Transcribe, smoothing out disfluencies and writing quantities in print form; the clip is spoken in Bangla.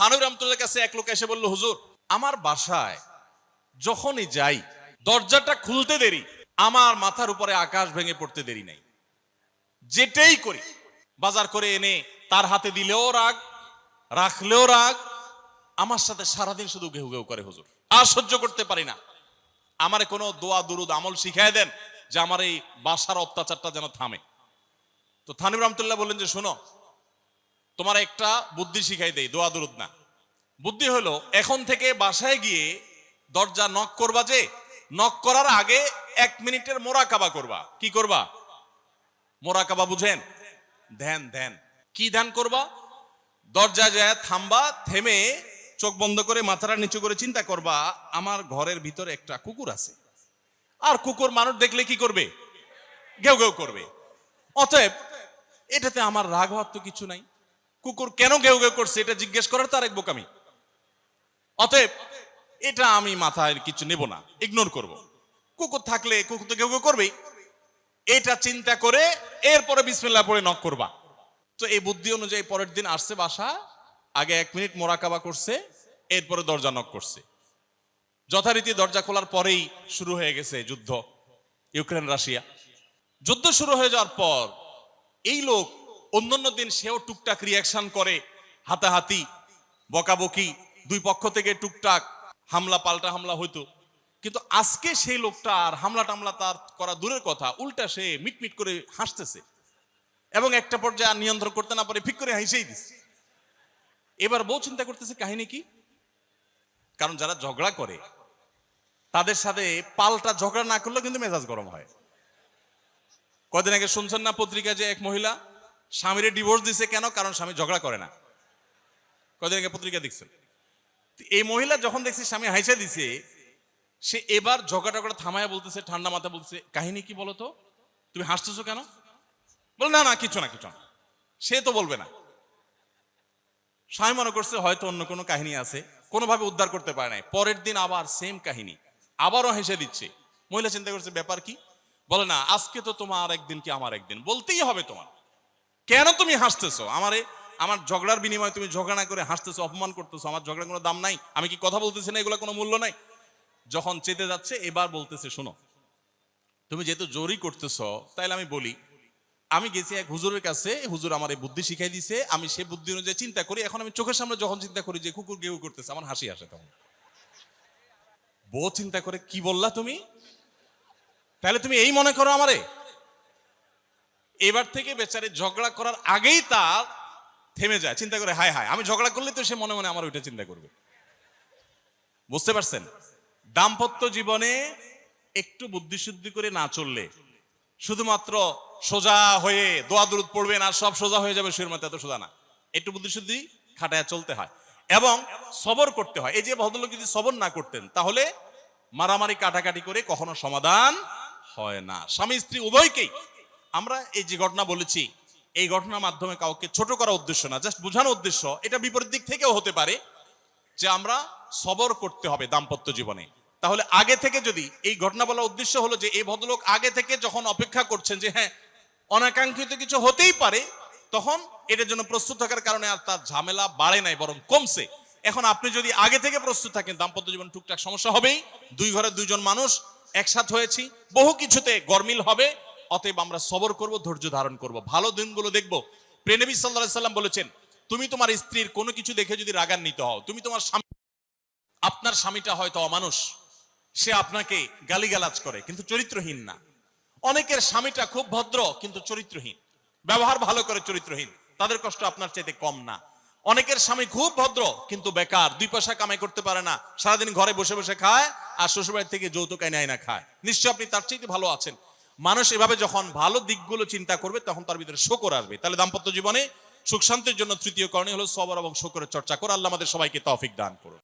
থানভী রহমাতুল্লাহর কাছে এক লোক এসে বলল, হুজুর আমার বাসায় যখনই যাই দরজাটা খুলতে দেরি, আমার মাথার উপরে আকাশ ভেঙে পড়তে দেরি নাই। যেটাই করি বাজার করে এনে তার হাতে দিলেও রাগ, রাখলেও রাগ, আমার সাথে সারাদিন শুধু ঘেউ ঘেউ করে হুজুর, আর সহ্য করতে পারি না। আমারে কোনো দোয়া দুরুদ আমল শিখায় দেন যে আমার এই বাসার অত্যাচারটা যেন থামে। তো থানভী রহমাতুল্লাহ বললেন যে শোনো, তোমার একটা বুদ্ধি শিখাই দেই, দোয়া দুরুদ না। বুদ্ধি হলো এখন থেকে বাসায় গিয়ে দরজা নক করবা, যে নক করার আগে 1 মিনিটের মোরাকাবা করবা। কি করবা? মোরাকাবা বুঝেন? ধ্যান। ধ্যান কি ধ্যান করবা? দরজা যায় থামবা, থেমে চোখ বন্ধ করে মাথাটা নিচু করে চিন্তা করবা আমার ঘরের ভিতরে একটা কুকুর আছে, আর কুকুর মানুষ দেখলে কি করবে? ঘেউ ঘেউ করবে। অতএব এটাতে আমার রাগ হওয়ার তো কিছু নাই। কুকুর কেন ঘেউ ঘেউ করছে এটা জিজ্ঞেস করার তার এক বোকামি। অতএব এটা আমি মাথায় কিছু নেব না, ইগনোর করব। কুকুর থাকলে কুকুর তো ঘেউ ঘেউ করবেই, এটা চিন্তা করে এরপরে বিসমিল্লাহ পড়ে নক করবা। তো এই বুদ্ধি অনুযায়ী পরের দিন আসছে বাসা, আগে 1 মিনিট মোরাকাবা করছে, এরপরে দরজা নক করছে। যথারীতি দরজা খোলার পরেই শুরু হয়ে গেছে যুদ্ধ, ইউক্রেন রাশিয়া। যুদ্ধ শুরু হয়ে যাওয়ার পর এই লোক অন্যান্য দিন সেও টুকটাক রিয়াকশন করে, হাতাহাতি বকাবকি, দুই পক্ষ থেকে টুকটাক হামলা পাল্টা হামলা হইতো। কিন্তু আজকে সেই লোকটা আর হামলা টামলা তার করা দূরের কথা, উল্টা সে মিটমিট করে হাসতেছে এবং একটা পর্যায়ে আর নিয়ন্ত্রণ করতে না পারে ফিক করে হাসেই দিচ্ছে। এবার বউ চিন্তা করতেছে কাহিনী কি, কারণ যারা ঝগড়া করে তাদের সাথে পাল্টা ঝগড়া না করলেও কিন্তু মেজাজ গরম হয়। কদিন আগে শুনছেন না পত্রিকা যে এক মহিলা স্বামীরে ডিভোর্স দিছে, কেন? কারণ স্বামী ঝগড়া করে না। কদিন আগে পত্রিকা দেখছেন। এই মহিলা যখন দেখছে স্বামী হাইসা দিছে, সে এবার ঝগড়া টগড়া থামায়া বলতেছে, ঠান্ডা মাথা বলতেছে, কাহিনী কি বলতো, তুমি হাসতেছো কেন? বল না না কিছু না কিছু না। সে তো বলবে না। স্বামী মনে করছে হয়তো অন্য কোনো কাহিনী আছে, কোনোভাবে উদ্ধার করতে পারে নাই। পরের দিন আবার সেম কাহিনী, আবারও হেসে দিচ্ছে। মহিলা চিন্তা করছে ব্যাপার কি, বলে না আজকে তো তোমার একদিন কি আমার একদিন, বলতেই হবে তোমার। কেন তুমি হাসতেছো? আমার ঝগড়ার বিনিময়ে তুমি ঝগড়া না করে হাসতেছো, অপমান করতেছো। আমার ঝগড়ার কোনো দাম নাই, আমি কি কথা বলতেছি না, এগুলো কোনো মূল্য নাই। যখন চেতে যাচ্ছে এবার বলতেছে, শোনো তুমি যেহেতু জোরই করতেছো, তাইলে আমি বলি, আমি গেছি এক হুজুরের কাছে, হুজুর আমার এই বুদ্ধি শিখাই দিছে, আমি সে বুদ্ধি অনুযায়ী চিন্তা করি। এখন আমি চোখের সামনে যখন চিন্তা করি যে কুকুর গেউ করতেছে, আমার হাসি আসে। তখন বউ চিন্তা করে, কি বললা তুমি? তাহলে তুমি এই মনে করো আমারে? এবার থেকে বেচারে ঝগড়া করার আগেই তার থেমে যায়, চিন্তা করে হায় হায় আমি ঝগড়া করলে তো সে মনে মনে আমার ওইটা চিন্তা করবে। বুঝতে পারছেন? দাম্পত্য জীবনে একটু বুদ্ধিশুদ্ধি করে না চললে, শুধুমাত্র সোজা হয়ে দোয়া দুরুদ পড়বেন আর সব সোজা হয়ে যাবে শুয়ের মতো, এত সোজা না। একটু বুদ্ধিশুদ্ধি খাটায় চলতে হয় এবং সবর করতে হয়। এই যে ভদ্রলোক যদি সবর না করতেন, তাহলে মারামারি কাটাকাটি করে কখনো সমাধান হয় না। স্বামী স্ত্রী উভয়কেই আমরা এই যে ঘটনা বলেছি, এই ঘটনার মাধ্যমে কাউকে ছোট করার উদ্দেশ্য না, জাস্ট বোঝানোর উদ্দেশ্য। এটা বিপরীত দিক থেকেও হতে পারে যে আমরা সবর করতে হবে দাম্পত্য জীবনে। তাহলে আগে থেকে, যদি এই ঘটনা বলার উদ্দেশ্য হলো যে এই ভদ্রলোক আগে থেকে যখন অপেক্ষা করছেন যে হ্যাঁ অনাকাঙ্ক্ষিত কিছু হতেই পারে, তখন এটার জন্য প্রস্তুত থাকার কারণে আর তার ঝামেলা বাড়ে নাই, বরং কমছে। এখন আপনি যদি আগে থেকে প্রস্তুত থাকেন, দাম্পত্য জীবন টুকটাক সমস্যা হবেই, দুই ঘরে দুইজন মানুষ একসাথ হয়েছি, বহু কিছুতে গরমিল হবে। অতএব আমরা সবর করব, ধৈর্য ধারণ করব, ভালো দিনগুলো দেখব। প্রিয় নবী সাল্লাল্লাহু আলাইহি সাল্লাম বলেছেন, তুমি তোমার স্ত্রীর কোনো কিছু দেখে যদি রাগান্বিত হও, তুমি তোমার স্বামী, আপনার স্বামীটা হয়তো অমানুষ, সে আপনাকে গালিগালাজ করে কিন্তু চরিত্রহীন না। অনেকের স্বামীটা খুব ভদ্র কিন্তু চরিত্রহীন, ব্যবহার ভালো করে চরিত্রহীন, তাদের কষ্ট আপনার চাইতে কম না। অনেকের স্বামী খুব ভদ্র কিন্তু বেকার, 2 পয়সা কামাই করতে পারে না, সারাদিন ঘরে বসে বসে খায় আর শ্বশুরবাড়ি থেকে যৌতুক এনে না খায়, নিশ্চয় আপনি তার চাইতে ভালো আছেন। মানুষ এভাবে যখন ভালো দিকগুলো চিন্তা করবে, তখন তার ভিতরে শকর আসবে। তাহলে দাম্পত্য জীবনে সুখ শান্তির জন্য তৃতীয় করণীয় হলো সবর এবং শকরের চর্চা করা। আল্লাহ আমাদের সবাইকে তৌফিক দান করুন।